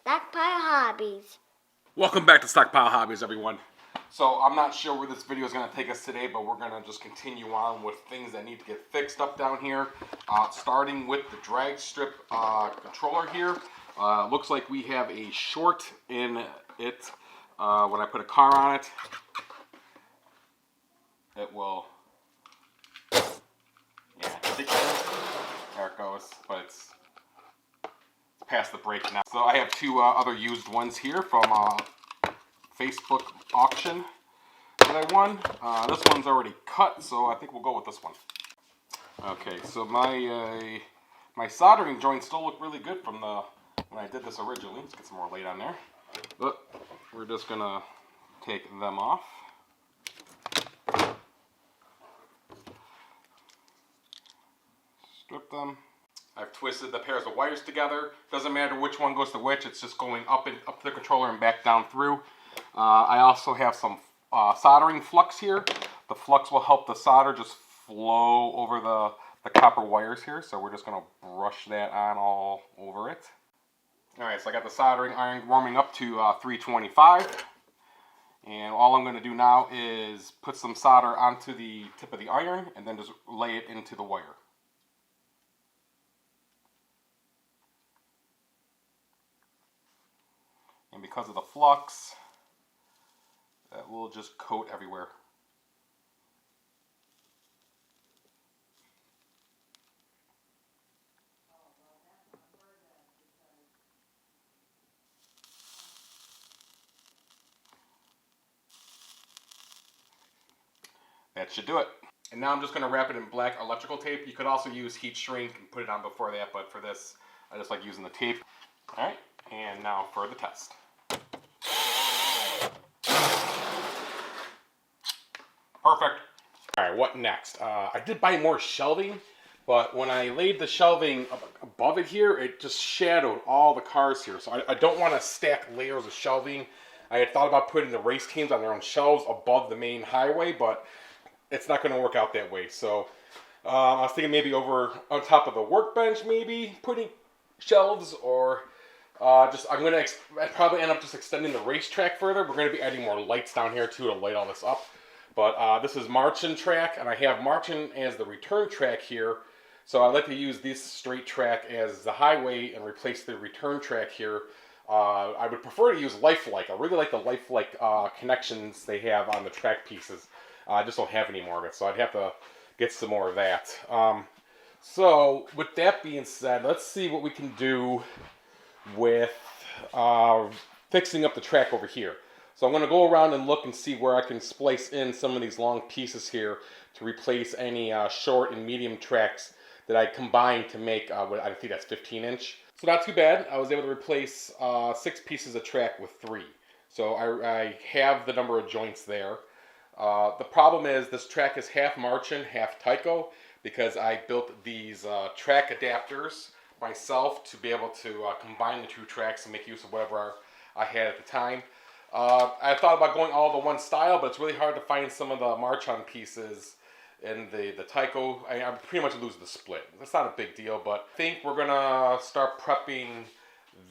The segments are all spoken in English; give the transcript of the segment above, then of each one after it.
Stockpile Hobbies. Welcome back to Stockpile Hobbies, everyone. So I'm not sure where this video is going to take us today, but we're going to just continue on with things that need to get fixed up down here. Starting with the drag strip controller here. Looks like we have a short in it. When I put a car on it, it will, there it goes, but it's past the break now. So I have two other used ones here from Facebook auction that I won. This one's already cut, so I think we'll go with this one. Okay, so my soldering joints still look really good from when I did this originally. Let's get some more light on there. But we're just gonna take them off. Strip them. I've twisted the pairs of wires together. Doesn't matter which one goes to which. It's just going up to the controller and back down through. I also have some soldering flux here. The flux will help the solder just flow over the copper wires here. So we're just going to brush that on all over it. Alright, so I got the soldering iron warming up to 325. And all I'm going to do now is put some solder onto the tip of the iron and then just lay it into the wire. And because of the flux, that will just coat everywhere. That should do it. And now I'm just going to wrap it in black electrical tape. You could also use heat shrink and put it on before that, but for this, I just like using the tape. Alright, and now for the test. Perfect. Alright, what next? I did buy more shelving, but when I laid the shelving above it here, it just shadowed all the cars here. So I don't want to stack layers of shelving. I had thought about putting the race teams on their own shelves above the main highway, but it's not going to work out that way. So I was thinking maybe over on top of the workbench, maybe putting shelves, or I'm going to probably end up just extending the racetrack further. We're going to be adding more lights down here too to light all this up. But this is marching track, and I have marching as the return track here. So I like to use this straight track as the highway and replace the return track here. I would prefer to use lifelike. I really like the lifelike connections they have on the track pieces. I just don't have any more of it, so I'd have to get some more of that. So with that being said, let's see what we can do with fixing up the track over here. So I'm going to go around and look and see where I can splice in some of these long pieces here to replace any short and medium tracks that I combined to make, I think that's 15-inch. So not too bad. I was able to replace 6 pieces of track with 3. So I have the number of joints there. The problem is this track is half Martian, half Tyco, because I built these track adapters myself to be able to combine the two tracks and make use of whatever I had at the time. I thought about going all to one style, but it's really hard to find some of the March-on pieces in the Tyco. I pretty much lose the split. That's not a big deal, but I think we're going to start prepping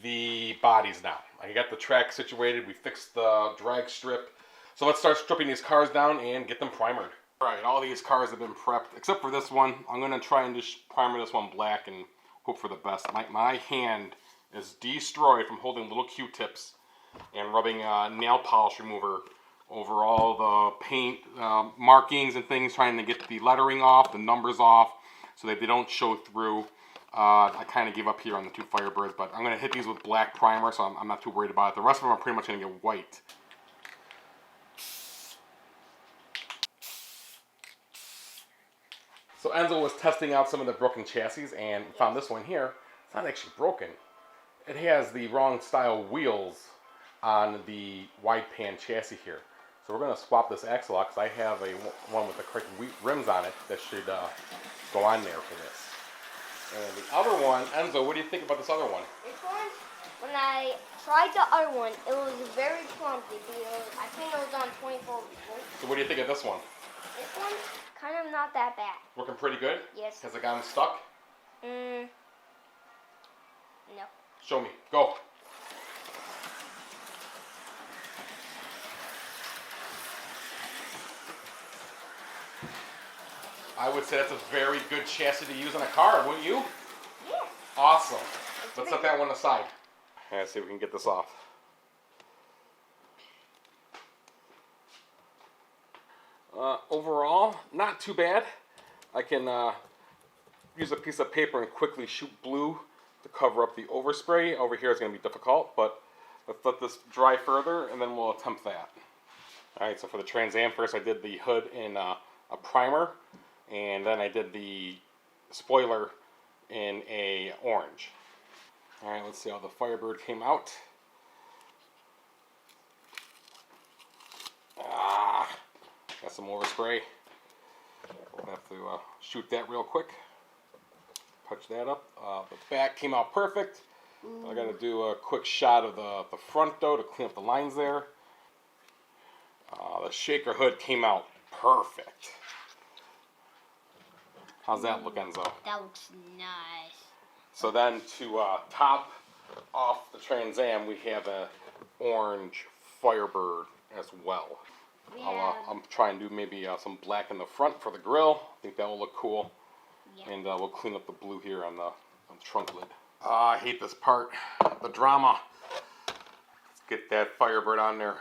the bodies now. I got the track situated. We fixed the drag strip. So let's start stripping these cars down and get them primered. Alright, all these cars have been prepped, except for this one. I'm going to try and just primer this one black and hope for the best. My hand is destroyed from holding little Q-tips and rubbing nail polish remover over all the paint markings and things, trying to get the lettering off, the numbers off, so that they don't show through. I kind of gave up here on the 2 Firebirds, but I'm going to hit these with black primer, so I'm not too worried about it. The rest of them are pretty much going to get white. So Enzo was testing out some of the broken chassis and found this one here. It's not actually broken. It has the wrong style wheels on the wide pan chassis here. So we're going to swap this axle out because I have one with the correct rims on it that should go on there for this. And the other one, Enzo, what do you think about this other one? This one, when I tried the other one, it was very clumsy because I think it was on 24 volts. So what do you think of this one? This one, kind of not that bad. Working pretty good? Yes. Has it gotten stuck? No. Show me. Go. I would say that's a very good chassis to use on a car, wouldn't you? Yeah. Awesome. Let's set that one aside. Let's see if we can get this off. Overall, not too bad. I can use a piece of paper and quickly shoot blue to cover up the overspray. Over here is going to be difficult, but let's let this dry further and then we'll attempt that. Alright, so for the Trans Am first I did the hood in a primer, and then I did the spoiler in a orange. Alright, let's see how the Firebird came out. Got some overspray. We'll have to shoot that real quick. Touch that up. The back came out perfect. I got to do a quick shot of the front though to clean up the lines there. The shaker hood came out perfect. How's that look, Enzo? That looks nice. So then to top off the Trans Am, we have an orange Firebird as well. Yeah. I'm trying to do maybe some black in the front for the grill. I think that will look cool. Yeah. And we'll clean up the blue here on the trunk lid. I hate this part, the drama. Let's get that Firebird on there.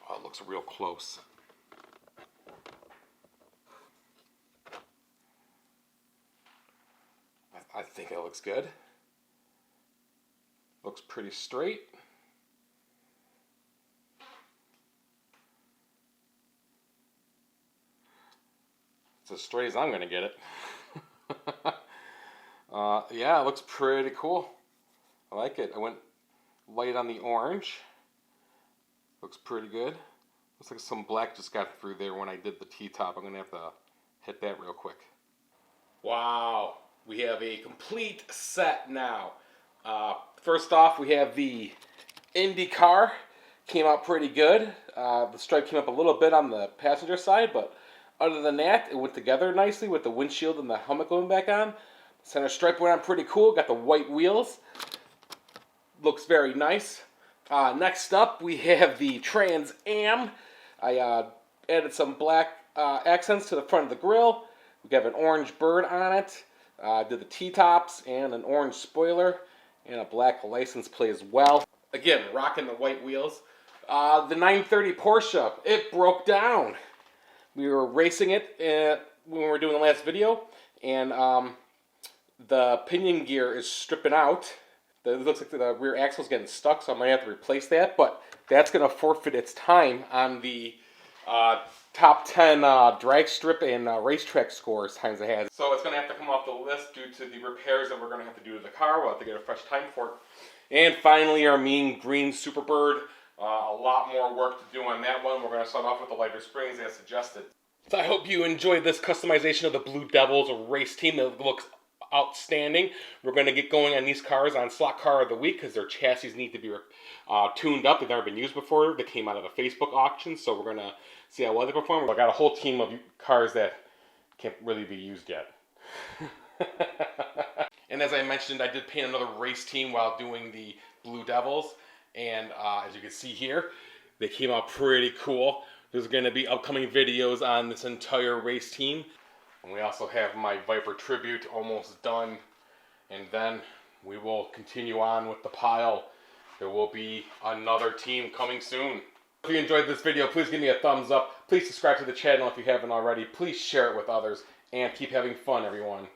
Oh, it looks real close. I think it looks good. Looks pretty straight. It's as straight as I'm going to get it. Yeah, it looks pretty cool. I like it. I went light on the orange. Looks pretty good. Looks like some black just got through there when I did the T-top. I'm going to have to hit that real quick. Wow. We have a complete set now. First off, we have the Indy car. Came out pretty good. The stripe came up a little bit on the passenger side, but other than that, it went together nicely with the windshield and the helmet going back on. Center stripe went on pretty cool. Got the white wheels. Looks very nice. Next up, we have the Trans Am. I added some black accents to the front of the grille. We have an orange bird on it. Did the T-tops and an orange spoiler and a black license plate as well. Again, rocking the white wheels. The 930 Porsche, it broke down. We were racing it when we were doing the last video, and the pinion gear is stripping out. It looks like the rear axle's getting stuck, so I might have to replace that, but that's going to forfeit its time on the top 10 drag strip and racetrack scores times it has. So it's going to have to come off the list due to the repairs that we're going to have to do to the car. We'll have to get a fresh time for it. And finally, our mean green Superbird. A lot more work to do on that one. We're going to start off with the lighter springs as suggested. So I hope you enjoyed this customization of the Blue Devils race team that looks outstanding. We're going to get going on these cars on Slot Car of the Week because their chassis need to be tuned up. They've never been used before. They came out of a Facebook auction, so we're going to see how well they perform. I've got a whole team of cars that can't really be used yet. And as I mentioned, I did paint another race team while doing the Blue Devils. And as you can see here, they came out pretty cool. There's going to be upcoming videos on this entire race team. And we also have my Viper tribute almost done. And then we will continue on with the pile. There will be another team coming soon. If you enjoyed this video, please give me a thumbs up. Please subscribe to the channel if you haven't already. Please share it with others. And keep having fun, everyone.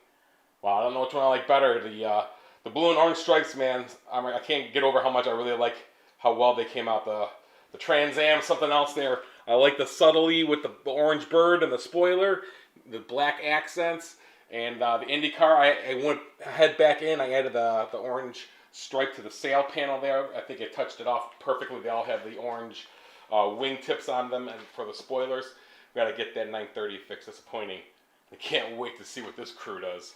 Well, I don't know which one I like better. The blue and orange stripes, man. I can't get over how much I really like how well they came out. The Trans Am, something else there. I like the subtlety with the orange bird and the spoiler, the black accents, and the Indy car. I went head back in. I added the orange stripe to the sail panel there. I think it touched it off perfectly. They all have the orange wing tips on them, and for the spoilers, we got to get that 930 fixed. Disappointing. I can't wait to see what this crew does.